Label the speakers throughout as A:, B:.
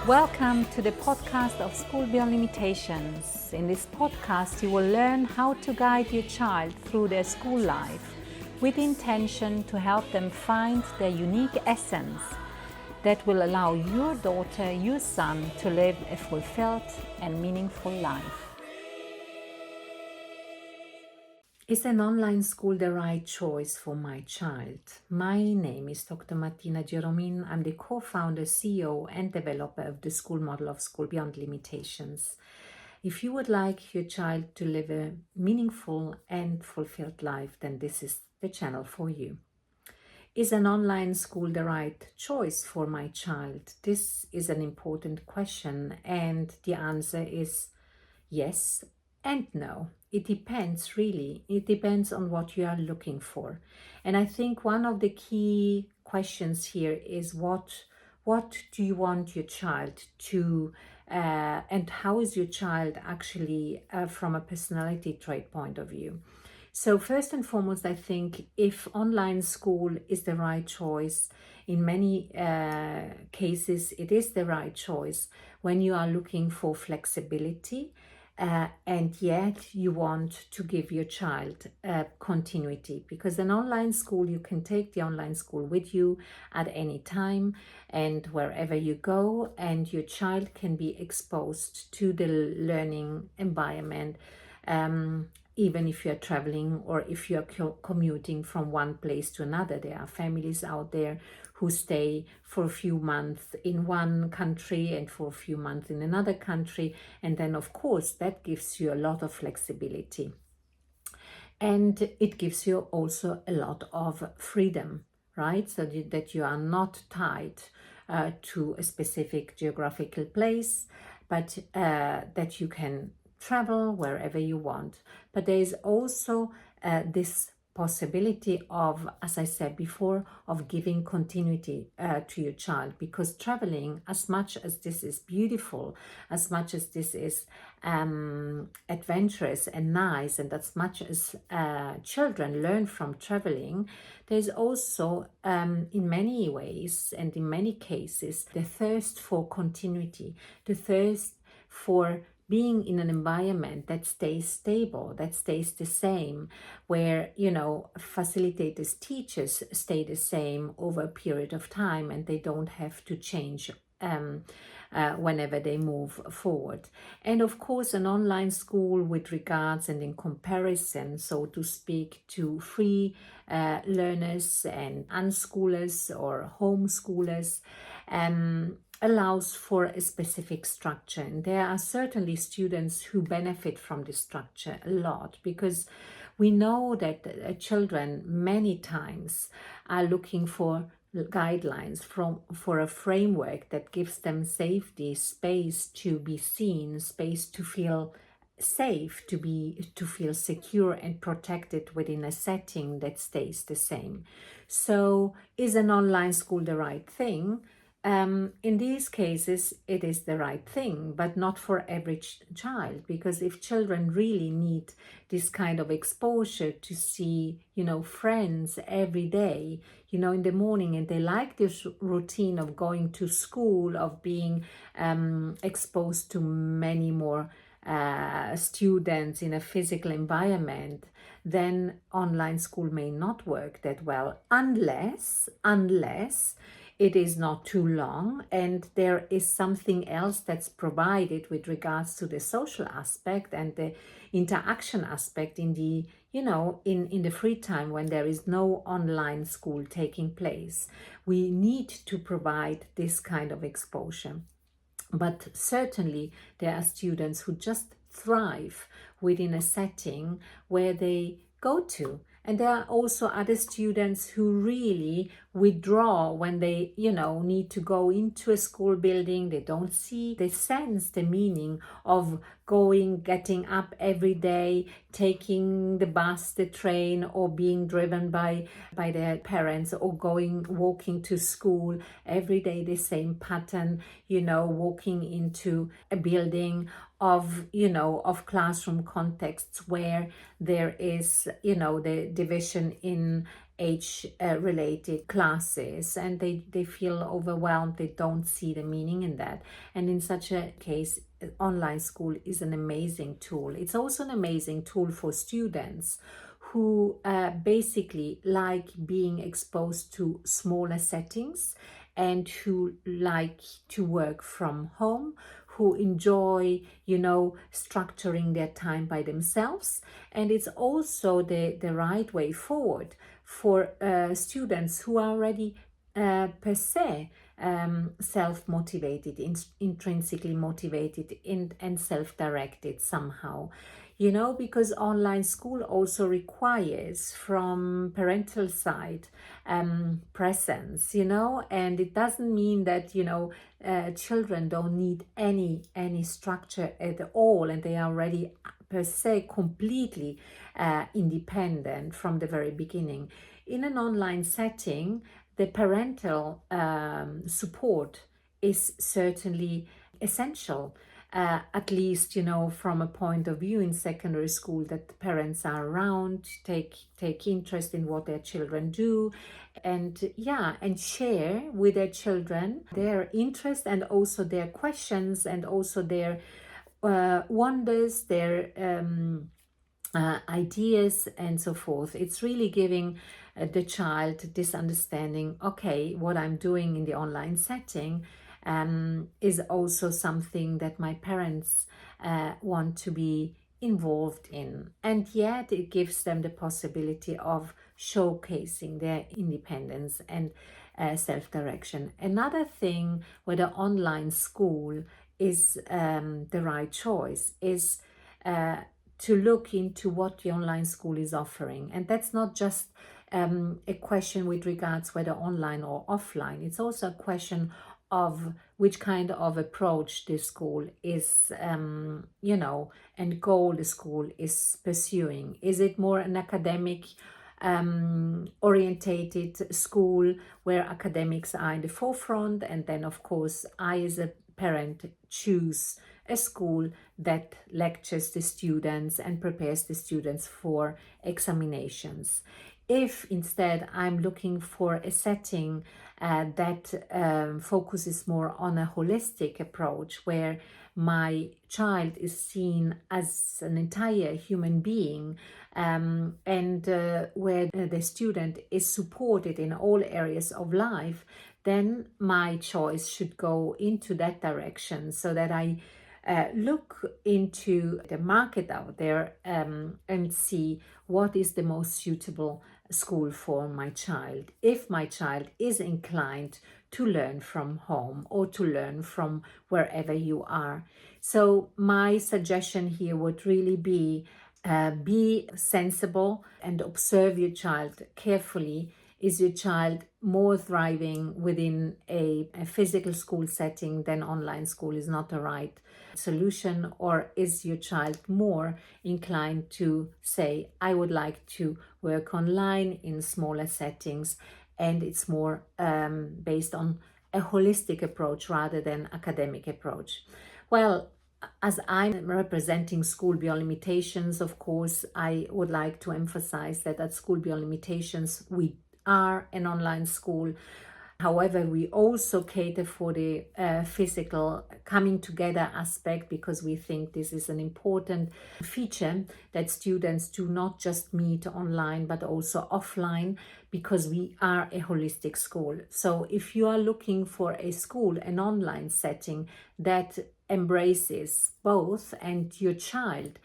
A: Welcome to the podcast of School Beyond Limitations. In this podcast, you will learn how to guide your child through their school life with the intention to help them find their unique essence that will allow your daughter, your son to live a fulfilled and meaningful life. Is an online school the right choice for my child? My name is Dr. Martina. I'm the co-founder, CEO and developer of the school model of School Beyond Limitations. If you would like your child to live a meaningful and fulfilled life, then this is the channel for you. Is an online school the right choice for my child? This is an important question, and the answer is yes and no. It depends, really. It depends on what you are looking for. And I think one of the key questions here is what do you want your child to and how is your child actually from a personality trait point of view. So first and foremost, I think if online school is the right choice, in many cases it is the right choice when you are looking for flexibility and yet you want to give your child continuity, because an online school, you can take the online school with you at any time and wherever you go, and your child can be exposed to the learning environment even if you're traveling or if you're commuting from one place to another. There are families out there who stay for a few months in one country and for a few months in another country. And then, of course, that gives you a lot of flexibility. And it gives you also a lot of freedom, right? So that you are not tied to a specific geographical place, but that you can travel wherever you want. But there is also this possibility of, as I said before, of giving continuity to your child, because traveling, as much as this is beautiful, as much as this is adventurous and nice, and as much as children learn from traveling, there's also in many ways and in many cases the thirst for continuity, the thirst for being in an environment that stays stable, that stays the same, where, facilitators, teachers stay the same over a period of time and they don't have to change whenever they move forward. And of course, an online school with regards and in comparison, so to speak, to free learners and unschoolers or homeschoolers, allows for a specific structure. And there are certainly students who benefit from this structure a lot, because we know that children many times are looking for guidelines for a framework that gives them safety, space to be seen, space to feel safe, to feel secure and protected within a setting that stays the same. So is an online school the right thing? In these cases, it is the right thing, but not for every child, because if children really need this kind of exposure to see, friends every day, in the morning, and they like this routine of going to school, of being exposed to many more students in a physical environment, then online school may not work that well, unless it is not too long and there is something else that's provided with regards to the social aspect and the interaction aspect in the in the free time when there is no online school taking place. We need to provide this kind of exposure. But certainly there are students who just thrive within a setting where they go to. And there are also other students who really withdraw when they, need to go into a school building. They sense the meaning of getting up every day, taking the bus, the train, or being driven by their parents, or walking to school every day, the same pattern, walking into a building of classroom contexts where there is, the division in age related classes, and they feel overwhelmed. They don't see the meaning in that. And in such a case, online school is an amazing tool. It's also an amazing tool for students who basically like being exposed to smaller settings and who like to work from home, who enjoy, structuring their time by themselves. And it's also the right way forward for students who are already per se self-motivated, intrinsically motivated, and self-directed somehow. Because online school also requires from parental side presence, and it doesn't mean that, children don't need any structure at all, and they are already per se completely independent from the very beginning. In an online setting, the parental support is certainly essential. At least, from a point of view in secondary school, that parents are around, take interest in what their children do, and share with their children their interest and also their questions and also their wonders, their ideas and so forth. It's really giving the child this understanding, okay, what I'm doing in the online setting is also something that my parents want to be involved in. And yet it gives them the possibility of showcasing their independence and self-direction. Another thing whether online school is the right choice is to look into what the online school is offering. And that's not just a question with regards whether online or offline. It's also a question of which kind of approach the school is, and goal the school is pursuing. Is it more an academic orientated school where academics are in the forefront, and then of course I as a parent choose a school that lectures the students and prepares the students for examinations? If instead I'm looking for a setting that focuses more on a holistic approach, where my child is seen as an entire human being, and where the student is supported in all areas of life, then my choice should go into that direction, so that I look into the market out there and see what is the most suitable school for my child. If my child is inclined to learn from home or to learn from wherever you are. So my suggestion here would really be sensible and observe your child carefully. Is your child more thriving within a physical school setting? Then online school is not the right solution. Or is your child more inclined to say, I would like to work online in smaller settings, and it's more based on a holistic approach rather than academic approach? Well, as I'm representing School Beyond Limitations, of course, I would like to emphasize that at School Beyond Limitations, we are an online school. However, we also cater for the physical coming together aspect, because we think this is an important feature, that students do not just meet online but also offline, because we are a holistic school. So if you are looking for a school, an online setting that embraces both, and your child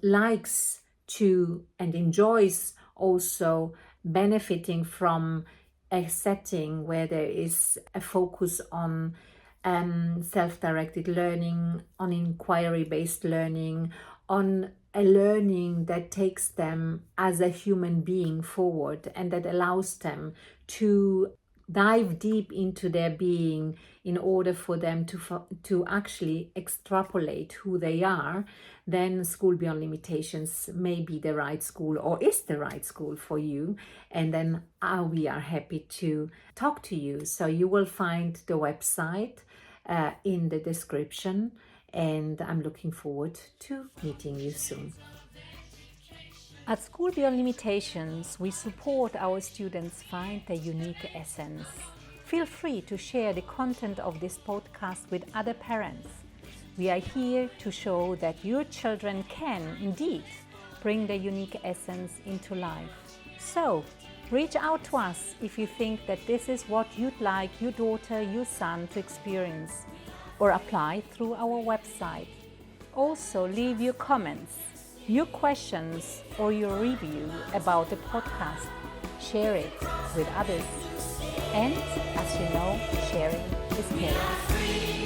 A: likes to and enjoys also benefiting from a setting where there is a focus on self-directed learning, on inquiry-based learning, on a learning that takes them as a human being forward, and that allows them to dive deep into their being in order for them to actually extrapolate who they are, then School Beyond Limitations may be the right school, or is the right school for you. And then we are happy to talk to you. So you will find the website in the description, and I'm looking forward to meeting you soon.
B: At School Beyond Limitations, we support our students find their unique essence. Feel free to share the content of this podcast with other parents. We are here to show that your children can, indeed, bring their unique essence into life. So, reach out to us if you think that this is what you'd like your daughter, your son to experience, or apply through our website. Also, leave your comments, your questions, or your review about the podcast. Share it with others. And as you know, sharing is caring.